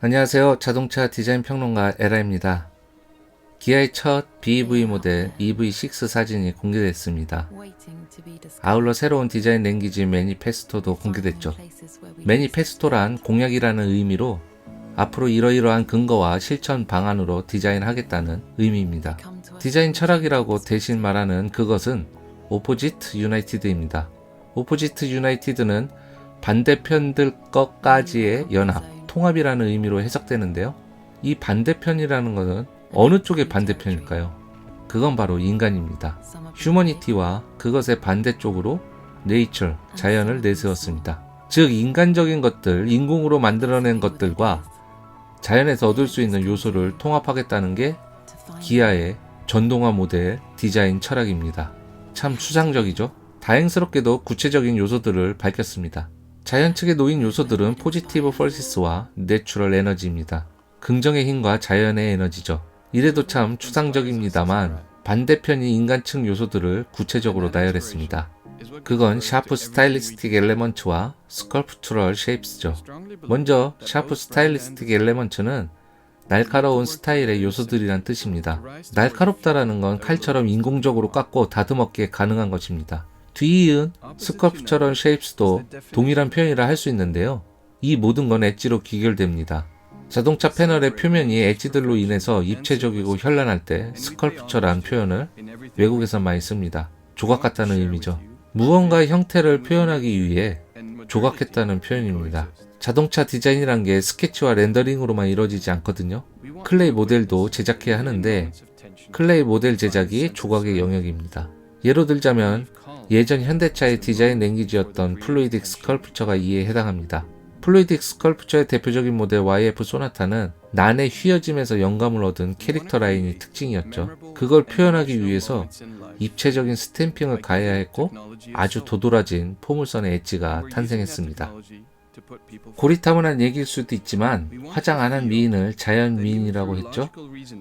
안녕하세요. 자동차 디자인 평론가 에라입니다. 기아의 첫 BEV 모델 EV6 사진이 공개됐습니다. 아울러 새로운 디자인 랭귀지 매니페스토도 공개됐죠. 매니페스토란 공약이라는 의미로 앞으로 이러이러한 근거와 실천 방안으로 디자인하겠다는 의미입니다. 디자인 철학이라고 대신 말하는 그것은 오포지트 유나이티드입니다. 오포지트 유나이티드는 반대편들 것까지의 연합, 통합이라는 의미로 해석되는데요. 이 반대편이라는 것은 어느 쪽의 반대편일까요? 그건 바로 인간입니다. 휴머니티와 그것의 반대쪽으로 네이처, 자연을 내세웠습니다. 즉 인간적인 것들, 인공으로 만들어낸 것들과 자연에서 얻을 수 있는 요소를 통합하겠다는 게 기아의 전동화 모델 디자인 철학입니다. 참 추상적이죠? 다행스럽게도 구체적인 요소들을 밝혔습니다. 자연 측에 놓인 요소들은 포지티브 펄시스와 내추럴 에너지입니다. 긍정의 힘과 자연의 에너지죠. 이래도 참 추상적입니다만 반대편이 인간 측 요소들을 구체적으로 나열했습니다. 그건 샤프 스타일리스틱 엘레먼츠와 스컬프처럴 쉐입스죠. 먼저 샤프 스타일리스틱 엘레먼츠는 날카로운 스타일의 요소들이란 뜻입니다. 날카롭다라는 건 칼처럼 인공적으로 깎고 다듬었기에 가능한 것입니다. 뒤이은 스컬프처럴 쉐입스도 동일한 표현이라 할 수 있는데요. 이 모든 건 엣지로 귀결됩니다. 자동차 패널의 표면이 엣지들로 인해서 입체적이고 현란할 때 스컬프처란 표현을 외국에서 많이 씁니다. 조각 같다는 의미죠. 무언가의 형태를 표현하기 위해 조각했다는 표현입니다. 자동차 디자인이란 게 스케치와 렌더링으로만 이루어지지 않거든요. 클레이 모델도 제작해야 하는데 클레이 모델 제작이 조각의 영역입니다. 예로 들자면 예전 현대차의 디자인 랭귀지였던 플루이딕 스컬프처가 이에 해당합니다. 플루이딕 스컬프처의 대표적인 모델 YF 소나타는 난의 휘어짐에서 영감을 얻은 캐릭터 라인이 특징이었죠. 그걸 표현하기 위해서 입체적인 스탬핑을 가해야 했고 아주 도드라진 포물선의 엣지가 탄생했습니다. 고리타분한 얘기일 수도 있지만 화장 안 한 미인을 자연 미인이라고 했죠.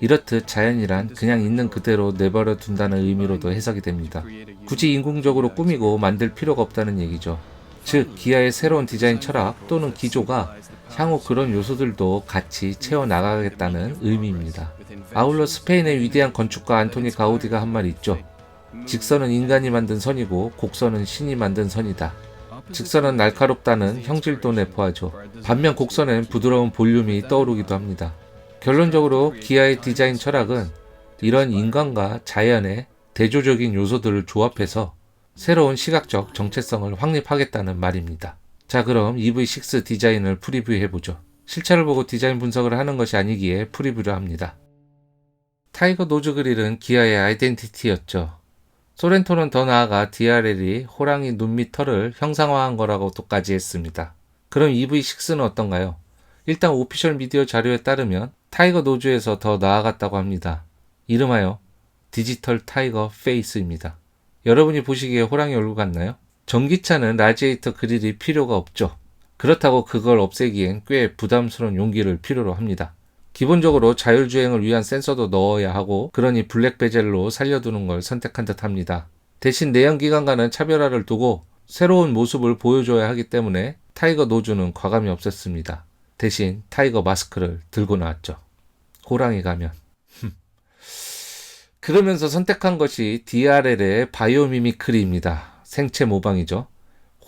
이렇듯 자연이란 그냥 있는 그대로 내버려 둔다는 의미로도 해석이 됩니다. 굳이 인공적으로 꾸미고 만들 필요가 없다는 얘기죠. 즉 기아의 새로운 디자인 철학 또는 기조가 향후 그런 요소들도 같이 채워나가겠다는 의미입니다. 아울러 스페인의 위대한 건축가 안토니 가우디가 한 말이 있죠. 직선은 인간이 만든 선이고 곡선은 신이 만든 선이다. 직선은 날카롭다는 형질도 내포하죠. 반면 곡선엔 부드러운 볼륨이 떠오르기도 합니다. 결론적으로 기아의 디자인 철학은 이런 인간과 자연의 대조적인 요소들을 조합해서 새로운 시각적 정체성을 확립하겠다는 말입니다. 자, 그럼 EV6 디자인을 프리뷰해보죠. 실차를 보고 디자인 분석을 하는 것이 아니기에 프리뷰를 합니다. 타이거 노즈 그릴은 기아의 아이덴티티였죠. 소렌토는 더 나아가 DRL이 호랑이 눈 밑 털을 형상화한 거라고도까지 했습니다. 그럼 EV6는 어떤가요? 일단 오피셜 미디어 자료에 따르면 타이거 노즈에서 더 나아갔다고 합니다. 이름하여 디지털 타이거 페이스입니다. 여러분이 보시기에 호랑이 얼굴 같나요? 전기차는 라지에이터 그릴이 필요가 없죠. 그렇다고 그걸 없애기엔 꽤 부담스러운 용기를 필요로 합니다. 기본적으로 자율주행을 위한 센서도 넣어야 하고 그러니 블랙 베젤로 살려두는 걸 선택한 듯 합니다. 대신 내연기관과는 차별화를 두고 새로운 모습을 보여줘야 하기 때문에 타이거 노즈는 과감히 없앴습니다. 대신 타이거 마스크를 들고 나왔죠. 호랑이 가면. 그러면서 선택한 것이 DRL의 바이오미미크리입니다. 생체 모방이죠.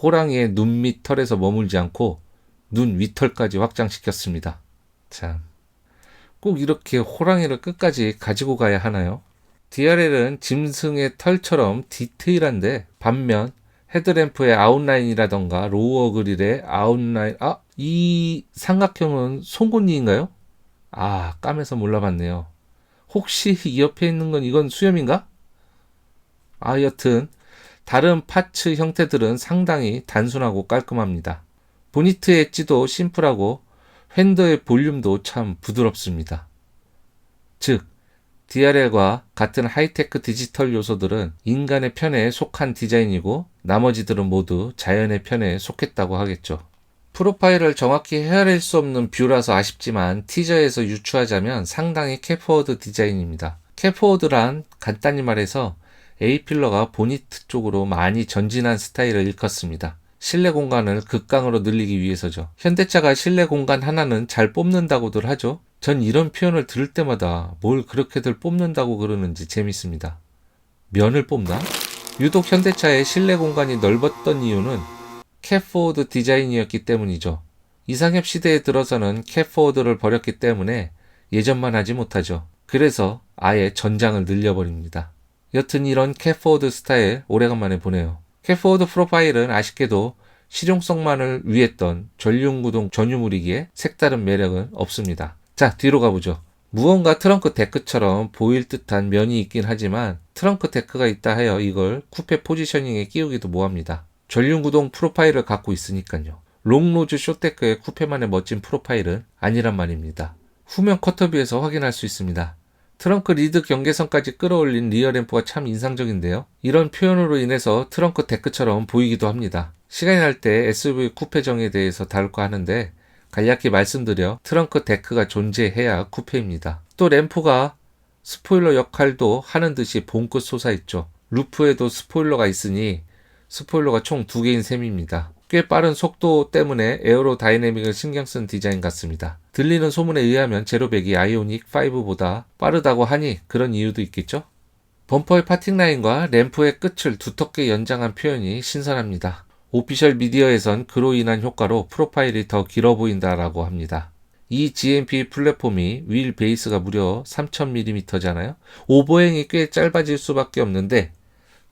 호랑이의 눈 밑 털에서 머물지 않고 눈 윗털까지 확장시켰습니다. 참, 꼭 이렇게 호랑이를 끝까지 가지고 가야 하나요? DRL은 짐승의 털처럼 디테일한데 반면 헤드램프의 아웃라인이라던가 로어 그릴의 아웃라인, 이 삼각형은 송곳니인가요? 까매서 몰라봤네요. 혹시 이 옆에 있는 건 이건 수염인가? 여튼 다른 파츠 형태들은 상당히 단순하고 깔끔합니다. 보니트 엣지도 심플하고 휀더의 볼륨도 참 부드럽습니다. 즉, DRL과 같은 하이테크 디지털 요소들은 인간의 편에 속한 디자인이고 나머지들은 모두 자연의 편에 속했다고 하겠죠. 프로파일을 정확히 헤아릴 수 없는 뷰라서 아쉽지만 티저에서 유추하자면 상당히 캐포워드 디자인입니다. 캐포워드란 간단히 말해서 A필러가 보니트 쪽으로 많이 전진한 스타일을 일컫습니다. 실내 공간을 극강으로 늘리기 위해서죠. 현대차가 실내 공간 하나는 잘 뽑는다고들 하죠. 전 이런 표현을 들을 때마다 뭘 그렇게들 뽑는다고 그러는지 재밌습니다. 면을 뽑나? 유독 현대차의 실내 공간이 넓었던 이유는 캣포워드 디자인이었기 때문이죠. 이상엽 시대에 들어서는 캣포워드를 버렸기 때문에 예전만 하지 못하죠. 그래서 아예 전장을 늘려버립니다. 여튼 이런 캣포워드 스타일 오래간만에 보네요. 캣포워드 프로파일은 아쉽게도 실용성만을 위했던 전륜구동 전유물이기에 색다른 매력은 없습니다. 자, 뒤로 가보죠. 무언가 트렁크 데크처럼 보일 듯한 면이 있긴 하지만 트렁크 데크가 있다 하여 이걸 쿠페 포지셔닝에 끼우기도 뭐합니다. 전륜구동 프로파일을 갖고 있으니까요. 롱로즈 쇼데크의 쿠페만의 멋진 프로파일은 아니란 말입니다. 후면 커터뷰에서 확인할 수 있습니다. 트렁크 리드 경계선까지 끌어올린 리어 램프가 참 인상적인데요. 이런 표현으로 인해서 트렁크 데크처럼 보이기도 합니다. 시간이 날 때 SUV 쿠페정에 대해서 다룰까 하는데 간략히 말씀드려 트렁크 데크가 존재해야 쿠페입니다. 또 램프가 스포일러 역할도 하는 듯이 봉긋 솟아있죠. 루프에도 스포일러가 있으니 스포일러가 총 2개인 셈입니다. 꽤 빠른 속도 때문에 에어로다이내믹을 신경 쓴 디자인 같습니다. 들리는 소문에 의하면 제로백이 아이오닉 5보다 빠르다고 하니 그런 이유도 있겠죠? 범퍼의 파팅 라인과 램프의 끝을 두텁게 연장한 표현이 신선합니다. 오피셜 미디어에선 그로 인한 효과로 프로파일이 더 길어 보인다라고 합니다. 이 GMP 플랫폼이 휠 베이스가 무려 3000mm잖아요. 오버행이 꽤 짧아질 수밖에 없는데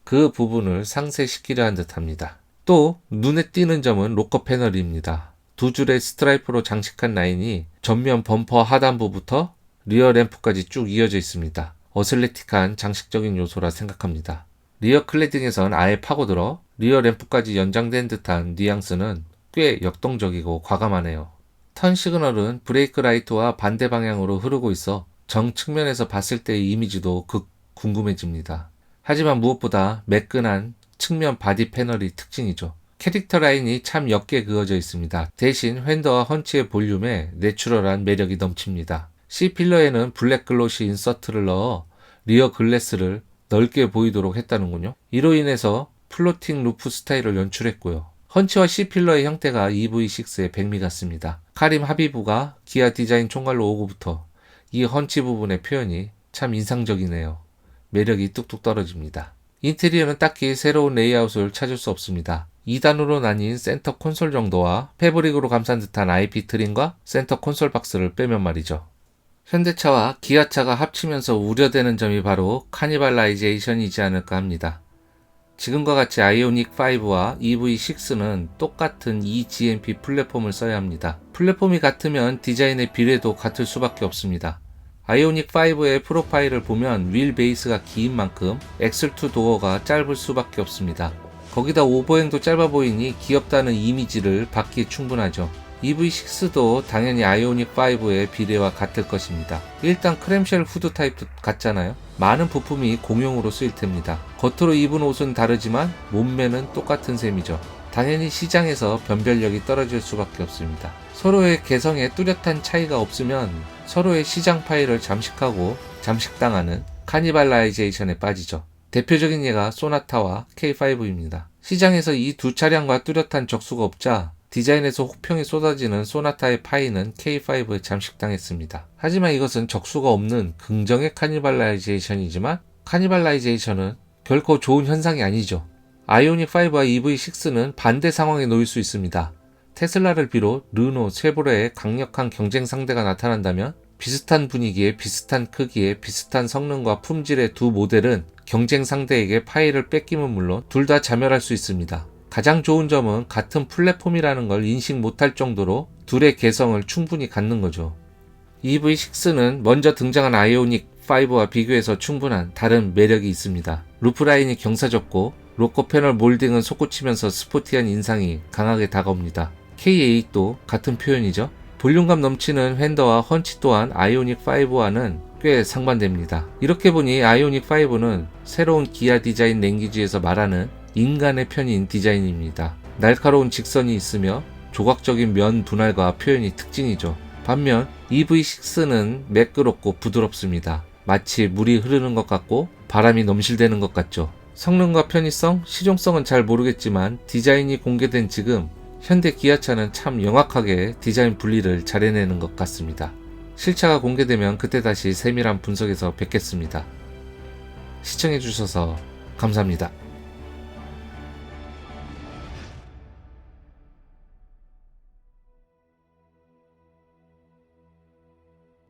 그 부분을 상쇄시키려 한 듯합니다. 또 눈에 띄는 점은 로커 패널입니다. 두 줄의 스트라이프로 장식한 라인이 전면 범퍼 하단부부터 리어 램프까지 쭉 이어져 있습니다. 어슬레틱한 장식적인 요소라 생각합니다. 리어 클래딩에선 아예 파고들어 리어 램프까지 연장된 듯한 뉘앙스는 꽤 역동적이고 과감하네요. 턴 시그널은 브레이크 라이트와 반대 방향으로 흐르고 있어 정측면에서 봤을 때의 이미지도 극 궁금해집니다. 하지만 무엇보다 매끈한 측면 바디 패널이 특징이죠. 캐릭터 라인이 참 옅게 그어져 있습니다. 대신 휀더와 헌치의 볼륨에 내추럴한 매력이 넘칩니다. C필러에는 블랙 글로시 인서트를 넣어 리어 글래스를 넓게 보이도록 했다는군요. 이로 인해서 플로팅 루프 스타일을 연출했고요. 헌치와 C필러의 형태가 EV6의 백미 같습니다. 카림 하비브가 기아 디자인 총괄로 오고부터 이 헌치 부분의 표현이 참 인상적이네요. 매력이 뚝뚝 떨어집니다. 인테리어는 딱히 새로운 레이아웃을 찾을 수 없습니다. 2단으로 나뉜 센터 콘솔 정도와 패브릭으로 감싼 듯한 IP 트림과 센터 콘솔 박스를 빼면 말이죠. 현대차와 기아차가 합치면서 우려되는 점이 바로 카니발라이제이션이지 않을까 합니다. 지금과 같이 아이오닉 5와 EV6는 똑같은 eGMP 플랫폼을 써야 합니다. 플랫폼이 같으면 디자인의 비례도 같을 수밖에 없습니다. 아이오닉 5의 프로파일을 보면 휠 베이스가 긴 만큼 엑셀2 도어가 짧을 수밖에 없습니다. 거기다 오버행도 짧아 보이니 귀엽다는 이미지를 받기에 충분하죠. EV6도 당연히 아이오닉 5의 비례와 같을 것입니다. 일단 크램쉘 후드 타입도 같잖아요. 많은 부품이 공용으로 쓰일 텐니다. 겉으로 입은 옷은 다르지만 몸매는 똑같은 셈이죠. 당연히 시장에서 변별력이 떨어질 수밖에 없습니다. 서로의 개성에 뚜렷한 차이가 없으면 서로의 시장 파일을 잠식하고 잠식당하는 카니발라이제이션에 빠지죠. 대표적인 예가 소나타와 K5입니다. 시장에서 이 두 차량과 뚜렷한 적수가 없자 디자인에서 혹평이 쏟아지는 소나타의 파이는 K5에 잠식당했습니다. 하지만 이것은 적수가 없는 긍정의 카니발라이제이션이지만 카니발라이제이션은 결코 좋은 현상이 아니죠. 아이오닉5와 EV6는 반대 상황에 놓일 수 있습니다. 테슬라를 비롯 르노, 쉐보레의 강력한 경쟁 상대가 나타난다면 비슷한 분위기에 비슷한 크기에 비슷한 성능과 품질의 두 모델은 경쟁 상대에게 파일을 뺏기면 물론 둘 다 자멸할 수 있습니다. 가장 좋은 점은 같은 플랫폼이라는 걸 인식 못할 정도로 둘의 개성을 충분히 갖는 거죠. EV6는 먼저 등장한 아이오닉 5와 비교해서 충분한 다른 매력이 있습니다. 루프라인이 경사졌고 로커 패널 몰딩은 솟구치면서 스포티한 인상이 강하게 다가옵니다. K8도 같은 표현이죠. 볼륨감 넘치는 휀더와 헌치 또한 아이오닉 5와는 꽤 상반됩니다. 이렇게 보니 아이오닉 5는 새로운 기아 디자인 랭귀지에서 말하는 인간의 편인 디자인입니다. 날카로운 직선이 있으며 조각적인 면 분할과 표현이 특징이죠. 반면 EV6는 매끄럽고 부드럽습니다. 마치 물이 흐르는 것 같고 바람이 넘실대는 것 같죠. 성능과 편의성, 실용성은 잘 모르겠지만 디자인이 공개된 지금 현대 기아차는 참 명확하게 디자인 분리를 잘 해내는 것 같습니다. 실차가 공개되면 그때 다시 세밀한 분석에서 뵙겠습니다. 시청해주셔서 감사합니다.